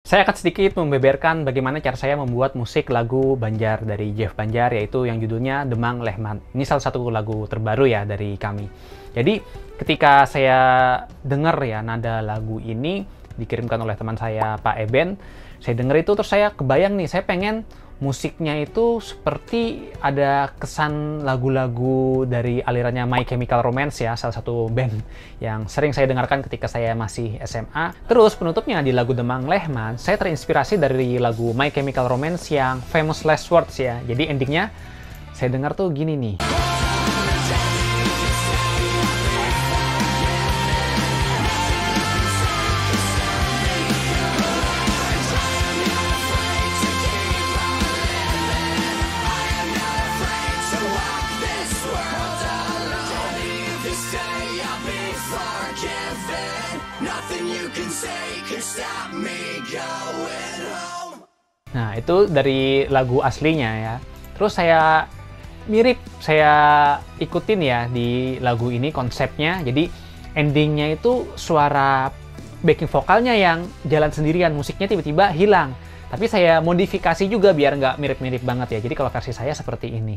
Saya akan sedikit membeberkan bagaimana cara saya membuat musik lagu Banjar dari Jeff Banjar, yaitu yang judulnya Demang Lehman. Ini salah satu lagu terbaru ya dari kami. Jadi ketika saya dengar ya nada lagu ini dikirimkan oleh teman saya Pak Eben, saya dengar itu terus saya kebayang nih, saya pengen musiknya itu seperti ada kesan lagu-lagu dari alirannya My Chemical Romance ya, salah satu band yang sering saya dengarkan ketika saya masih SMA. Terus penutupnya di lagu Demang Lehman, saya terinspirasi dari lagu My Chemical Romance yang Famous Last Words ya. Jadi endingnya saya dengar tuh gini nih. Nah, itu dari lagu aslinya ya. Terus saya ikutin ya di lagu ini konsepnya. Jadi endingnya itu suara backing vokalnya yang jalan sendirian, musiknya tiba-tiba hilang. Tapi saya modifikasi juga biar nggak mirip-mirip banget ya. Jadi kalau versi saya seperti ini.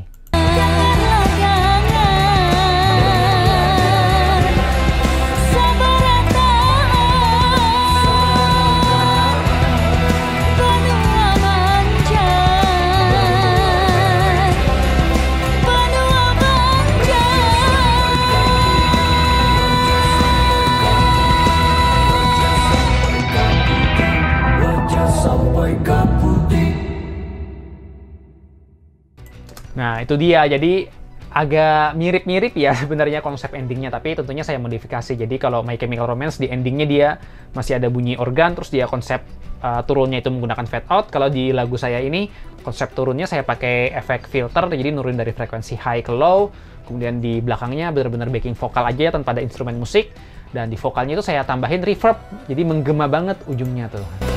Nah, itu dia. Jadi agak mirip-mirip ya sebenarnya konsep endingnya, tapi tentunya saya modifikasi. Jadi kalau My Chemical Romance di endingnya dia masih ada bunyi organ, terus dia konsep turunnya itu menggunakan fade out. Kalau di lagu saya ini konsep turunnya saya pakai efek filter, jadi nurunin dari frekuensi high ke low. Kemudian di belakangnya benar-benar backing vokal aja tanpa ada instrumen musik. Dan di vokalnya itu saya tambahin reverb, jadi menggema banget ujungnya tuh.